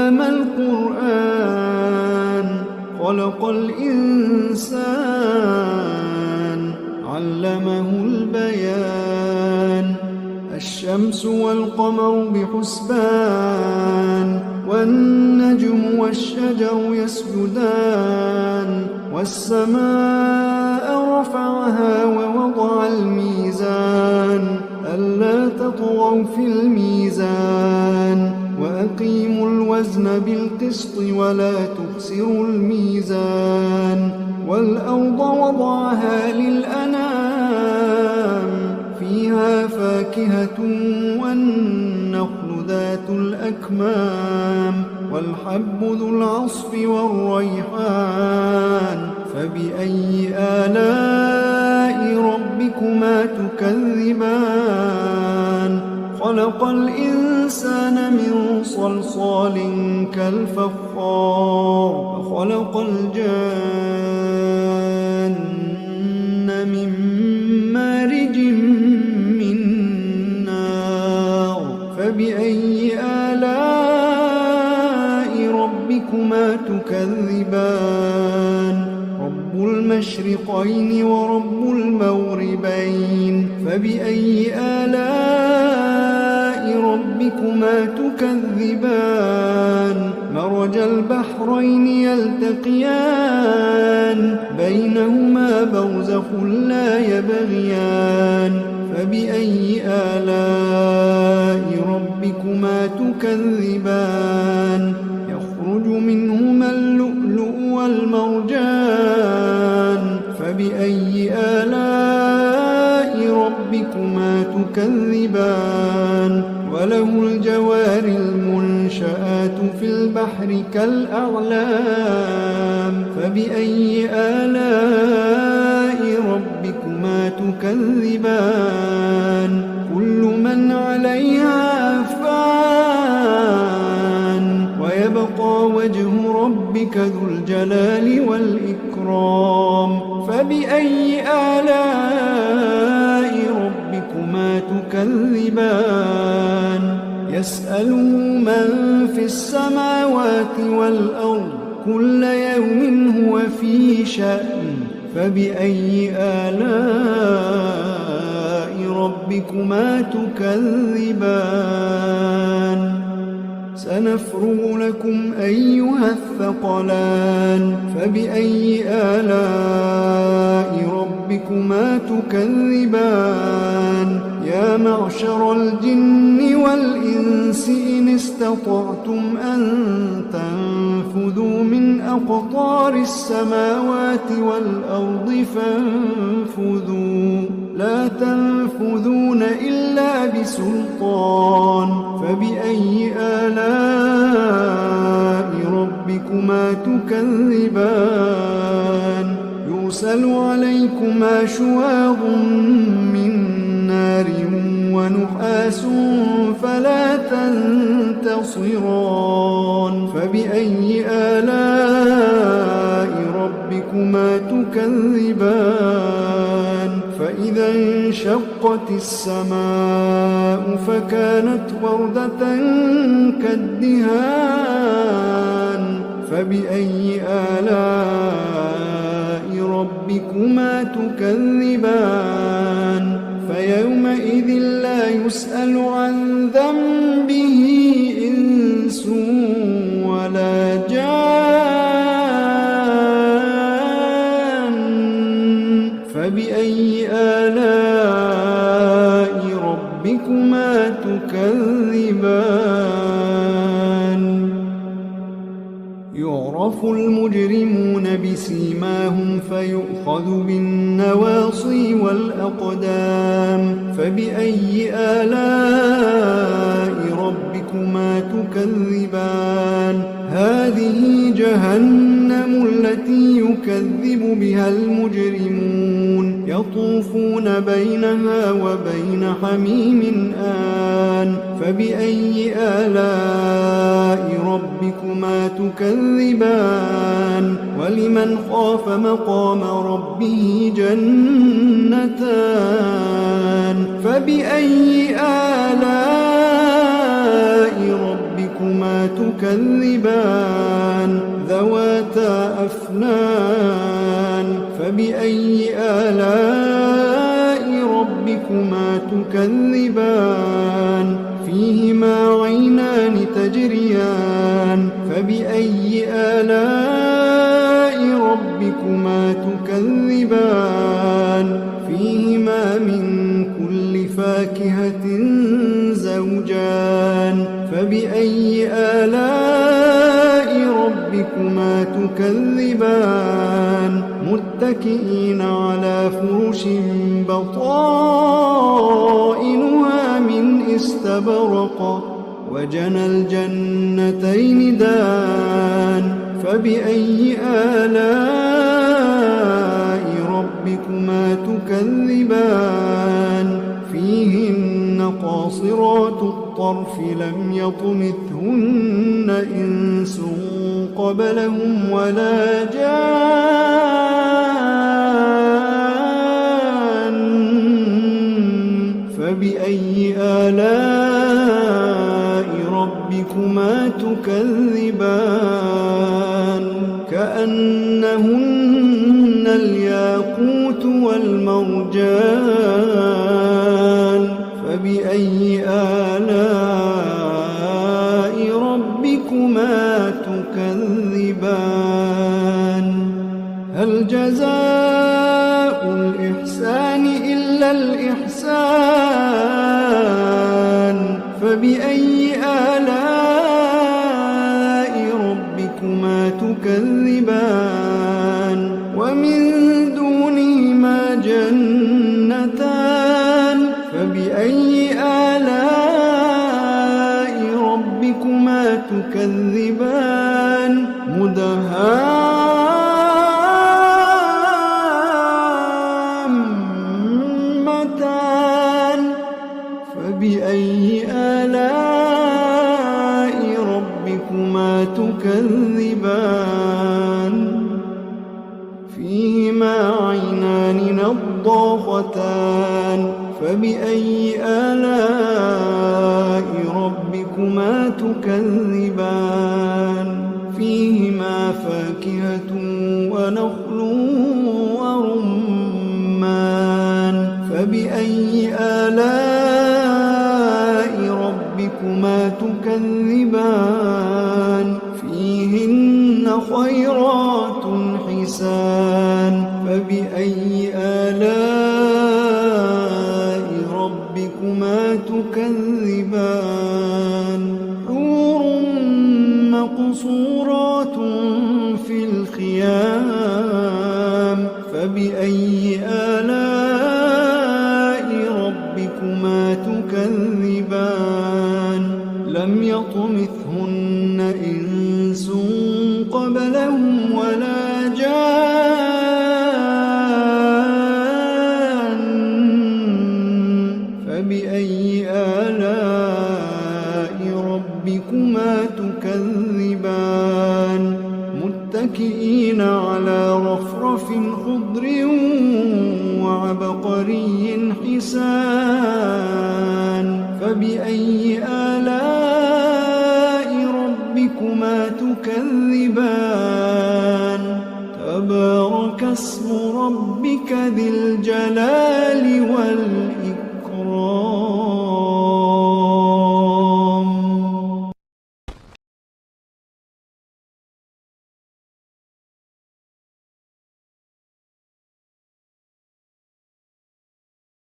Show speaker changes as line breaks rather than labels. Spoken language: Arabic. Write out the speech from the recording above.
علم القرآن خلق الإنسان علمه البيان الشمس والقمر بحسبان والنجم والشجر يسجدان والسماء رفعها ووضع الميزان ألا تطغوا في الميزان وأقيموا الوزن بالقسط ولا تخسروا الميزان والأرض وضعها للأنام فيها فاكهة والنخل ذات الأكمام والحب ذو العصف والريحان فبأي آلاء ربكما تكذبان خلق الإنسان من صلصال كالفخار وخلق الجان من مارج من نار فبأي آلاء ربكما تكذبان رب المشرقين ورب المغربين فبأي آلاء ربكما تكذبان مرج البحرين يلتقيان بينهما برزخ لا يبغيان فبأي آلاء ربكما تكذبان يخرج منهما اللؤلؤ والمرجان فبأي آلاء ربكما تكذبان وله الجوار المنشآت في البحر كالأعلام فبأي آلاء ربكما تكذبان كل من عليها فان ويبقى وجه ربك ذو الجلال والإكرام فبأي آلاء ربكما تكذبان يسأله من في السماوات والأرض كل يوم هو في شأن فبأي آلاء ربكما تكذبان سنفرغ لكم أيها الثقلان فبأي آلاء ربكما تكذبان يا معشر الجن والإنس إن استطعتم أن تنفذوا من أقطار السماوات والأرض فانفذوا لا تنفذون إلا بسلطان فبأي آلاء ربكما تكذبان يرسل عليكما شواظ من نار ونحاس فلا تنتصران فبأي آلاء ربكما تكذبان فإذا انشقت السماء فكانت وردة كالدهان فبأي آلاء ربكما تكذبان فيومئذ لا يسأل عن ذنبه إنس ولا جان فبأي آلاء ربكما تكذبان يعرف المجرمون بسيماهم فيؤخذ بالنواصي والأقدام فبأي آلاء ربكما تكذبان هذه جهنم التي يكذب بها المجرمون يطوفون بينها وبين حميم آن فبأي آلاء ربكما تكذبان ولمن خاف مقام ربه جنتان فبأي آلاء ربكما ربكما تكذبان ذواتا أفنان فبأي آلاء ربكما تكذبان فيهما عينان تجريان فبأي آلاء ربكما تكذبان فيهما من كل فاكهة زوجان فبأي آلاء ربكما تكذبان متكئين على فرش بطائنها من استبرق وجنى الجنتين دان فبأي آلاء ربكما تكذبان فيهن قاصرات الطرف لم يطمثهن إنس قبلهم ولا جان فبأي آلاء ربكما تكذبان كأنهن الياقوت والمرجان فبأي آلاء ربكما تكذبان هل جزاء الإحسان إلا الإحسان فبأي آلاء ربكما تكذبان ومن دونهما جنتان فبأي آلاء ربكما تكذبان مدهامتان فبأي آلاء ربكما تكذبان فيهما عينان نضاختان فبأي آلاء ربكما تكذبان فيهما فاكهة ونخل ورمان فبأي آلاء ربكما تكذبان فيهن خيرات حسان فبأي آلاء ربكما تكذبان حور مقصورات في الخيام فبأي آلاء ربكما تكذبان لم يطمثهن إنس قبلهم ولا جان فبأي آلاء ربكما تكذبان متكئين على رفرف خضر وعبقري حسان فبأي آلاء ربكما تكذبان تبارك اسم ربك ذي الجلال والإكرام